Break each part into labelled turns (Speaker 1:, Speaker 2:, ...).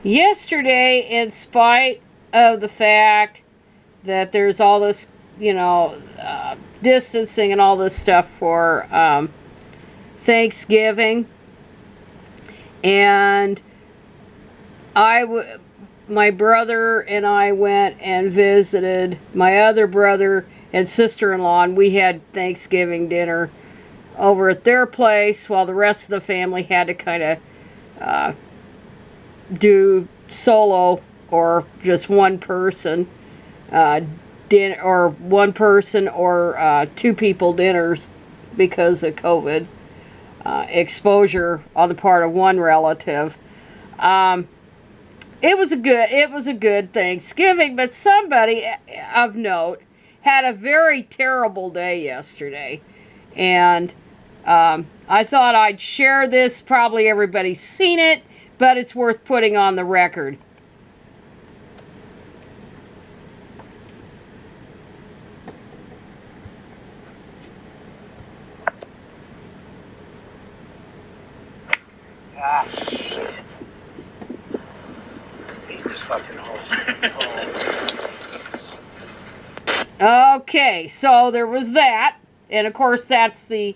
Speaker 1: yesterday, in spite of the fact that there's all this, distancing and all this stuff for Thanksgiving, and my brother and I went and visited my other brother and sister-in-law, and we had Thanksgiving dinner over at their place, while the rest of the family had to kind of do solo or just one person dinner, or one person or two people dinners because of COVID exposure on the part of one relative. It was a good Thanksgiving, but somebody of note had a very terrible day yesterday, and I thought I'd share this. Probably everybody's seen it, but it's worth putting on the record.
Speaker 2: Ah, shit. Eat this fucking hole.
Speaker 1: Okay, so there was that. And of course, that's the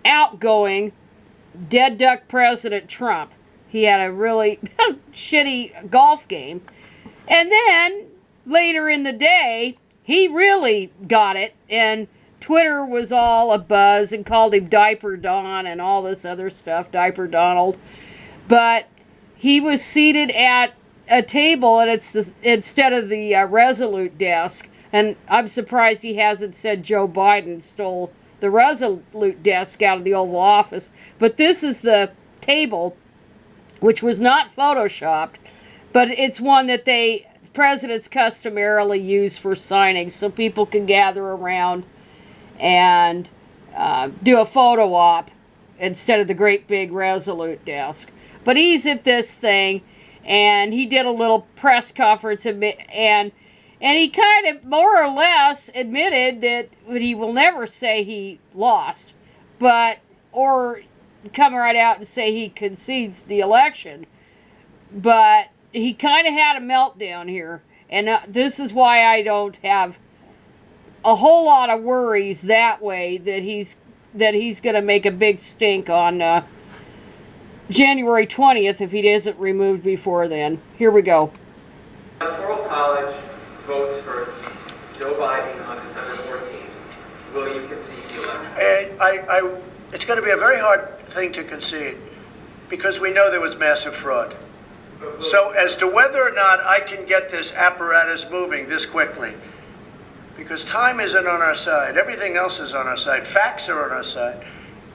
Speaker 1: outgoing dead duck President Trump. He had a really shitty golf game. And then, later in the day, he really got it. And Twitter was all abuzz and called him Diaper Don and all this other stuff, Diaper Donald. But he was seated at a table, and instead of the Resolute desk. And I'm surprised he hasn't said Joe Biden stole the Resolute desk out of the Oval Office. But this is the table, which was not photoshopped, but it's one that presidents customarily use for signings, so people can gather around and do a photo op instead of the great big Resolute desk. But he's at this thing, and he did a little press conference, and he kind of more or less admitted that he will never say he lost, or come right out and say he concedes the election. But he kind of had a meltdown here, and this is why I don't have a whole lot of worries that way that he's going to make a big stink on January 20th if he isn't removed before then. Here we go.
Speaker 3: Electoral College votes for Joe Biden on December 14th. Will you concede the election?
Speaker 2: It's going to be a very hard thing to concede because we know there was massive fraud. So as to whether or not I can get this apparatus moving this quickly, because time isn't on our side, everything else is on our side, facts are on our side.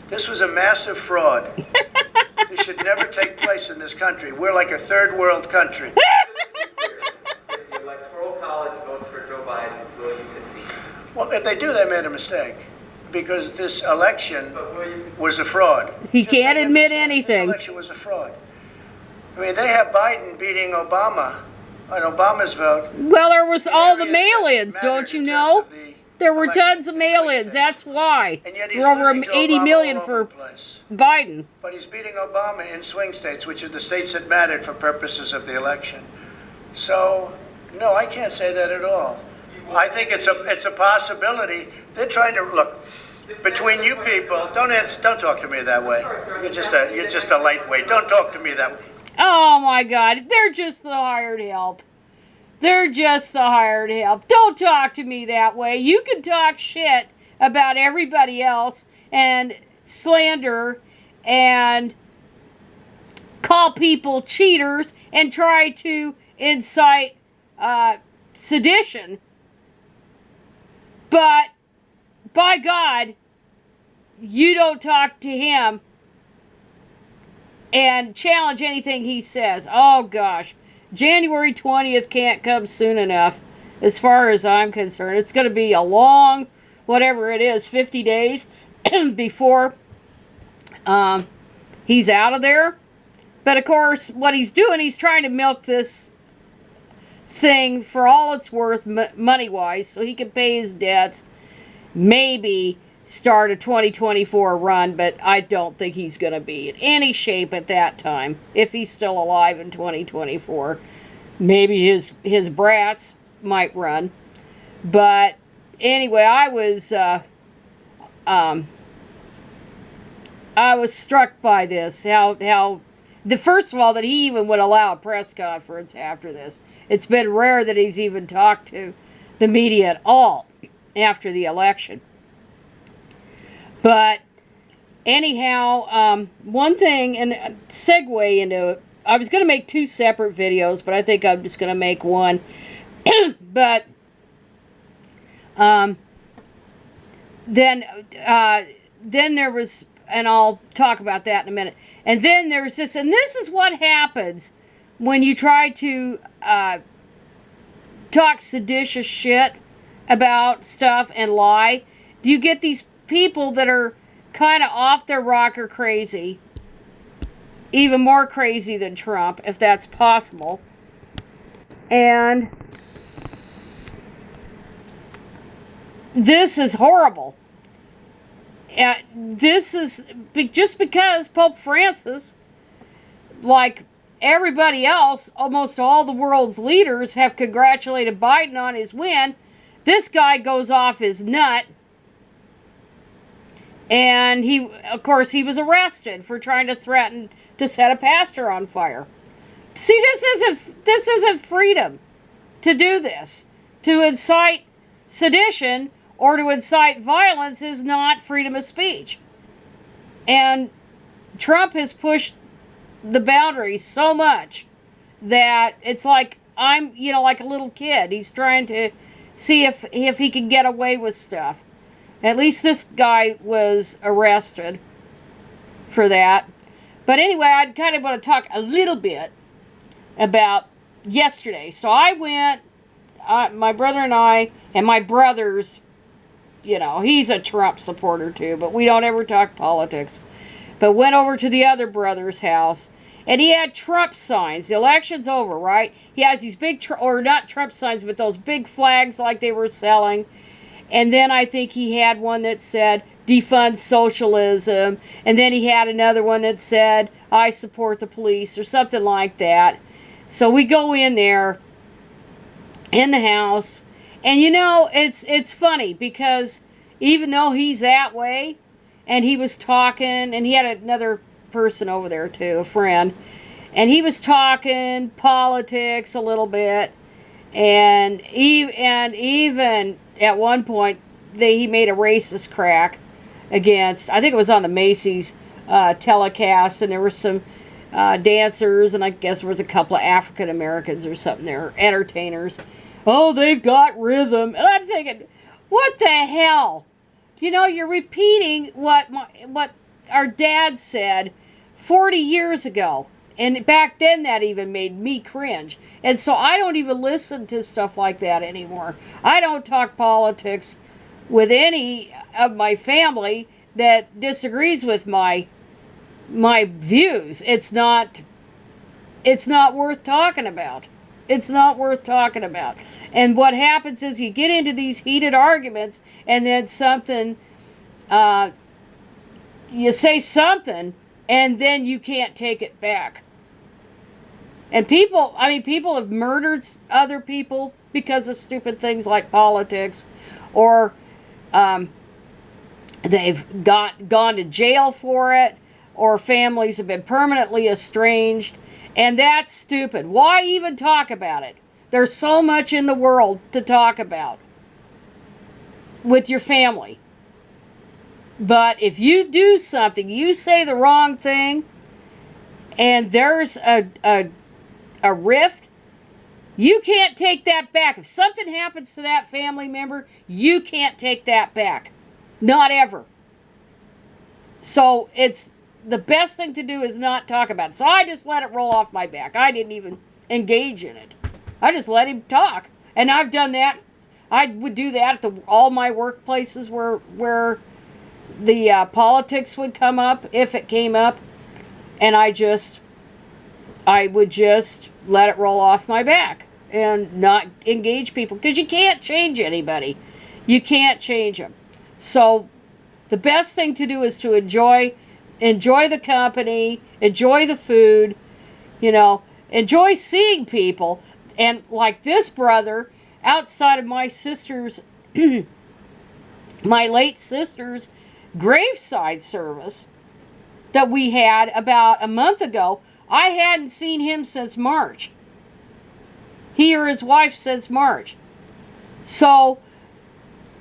Speaker 2: This was a massive fraud. This should never take place in this country. We're like a third world country.
Speaker 3: If the Electoral College votes for Joe Biden, will you concede?
Speaker 2: Well, if they do, they made a mistake. Because this election was a fraud.
Speaker 1: He can't admit anything.
Speaker 2: This election was a fraud. I mean, they have Biden beating Obama on Obama's vote.
Speaker 1: Well, there was all the mail-ins, don't you know? There were tons of mail-ins, that's why. We're over 80 million for Biden.
Speaker 2: But he's beating Obama in swing states, which are the states that mattered for purposes of the election. So, no, I can't say that at all. I think it's a possibility. They're trying to look between you people. Don't talk to me that way. You're just a lightweight. Don't talk to me that way.
Speaker 1: Oh my God, they're just the hired help. They're just the hired help. Don't talk to me that way. You can talk shit about everybody else and slander and call people cheaters and try to incite sedition. But, by God, you don't talk to him and challenge anything he says. Oh, gosh. January 20th can't come soon enough, as far as I'm concerned. It's going to be a long, whatever it is, 50 days before he's out of there. But, of course, what he's doing, he's trying to milk this thing for all it's worth money-wise so he can pay his debts, maybe start a 2024 run, but I don't think he's going to be in any shape at that time, if he's still alive in 2024. Maybe his brats might run. But anyway, I was struck by this, how first of all, that he even would allow a press conference after this. It's been rare that he's even talked to the media at all after the election. But anyhow, one thing, and segue into it, I was going to make 2 separate videos, but I think I'm just going to make one. But then there was, and I'll talk about that in a minute. And then there's this, and this is what happens when you try to talk seditious shit about stuff and lie. You get these people that are kind of off their rocker crazy, even more crazy than Trump, if that's possible. And this is horrible. This is just because Pope Francis, like everybody else, almost all the world's leaders have congratulated Biden on his win. This guy goes off his nut. And he, of course, he was arrested for trying to threaten to set a pastor on fire. See, this isn't freedom to do this. To incite sedition or to incite violence is not freedom of speech. And Trump has pushed the boundaries so much that it's like I'm, like a little kid. He's trying to see if he can get away with stuff. At least this guy was arrested for that. But anyway, I kind of want to talk a little bit about yesterday. So I went, my brother and I, and my brother's, he's a Trump supporter too, but we don't ever talk politics. But went over to the other brother's house, and he had Trump signs. The election's over, right? He has these big, or not Trump signs, but those big flags like they were selling. And then I think he had one that said, defund socialism. And then he had another one that said, I support the police, or something like that. So we go in there, in the house. And it's funny, because even though he's that way, and he was talking, and he had another person over there too, a friend. And he was talking politics a little bit. And even at one point, he made a racist crack against, I think it was on the Macy's telecast, and there were some dancers, and I guess there was a couple of African Americans or something there, entertainers. Oh, they've got rhythm. And I'm thinking, what the hell? You're repeating what our dad said 40 years ago. And back then, that even made me cringe. And so I don't even listen to stuff like that anymore. I don't talk politics with any of my family that disagrees with my views. It's not worth talking about. It's not worth talking about. And what happens is you get into these heated arguments, and then you say something, and then you can't take it back. And people have murdered other people because of stupid things like politics, or they've gone to jail for it, or families have been permanently estranged, and that's stupid. Why even talk about it? There's so much in the world to talk about with your family. But if you do something, you say the wrong thing, and there's a rift, you can't take that back. If something happens to that family member, you can't take that back. Not ever. So it's the best thing to do is not talk about it. So I just let it roll off my back. I didn't even engage in it. I just let him talk. And I've done that. I would do that at all my workplaces where the politics would come up, if it came up. And I would just let it roll off my back and not engage people, because you can't change anybody. You can't change them. So The best thing to do is to enjoy the company, enjoy the food, you know, enjoy seeing people. And like this brother, outside of my sister's, my late sister's graveside service that we had about a month ago, I hadn't seen him since March. He or his wife since March. So,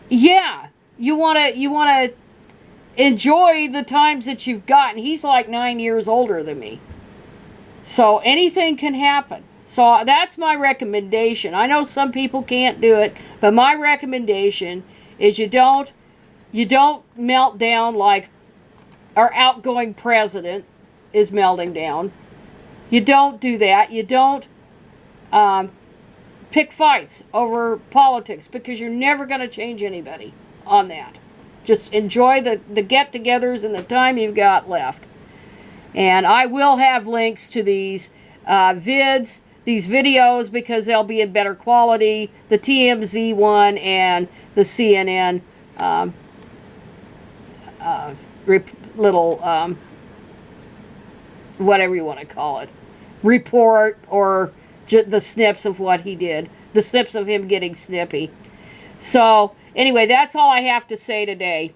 Speaker 1: yeah, you want to enjoy the times that you've gotten. He's like 9 years older than me. So anything can happen. So that's my recommendation. I know some people can't do it, but my recommendation is you don't melt down like our outgoing president is melting down. You don't do that. You don't pick fights over politics, because you're never going to change anybody on that. Just enjoy the get-togethers and the time you've got left. And I will have links to these these videos, because they'll be in better quality. The TMZ one and the CNN little, whatever you want to call it, report, or the snips of what he did. The snips of him getting snippy. So, anyway, that's all I have to say today.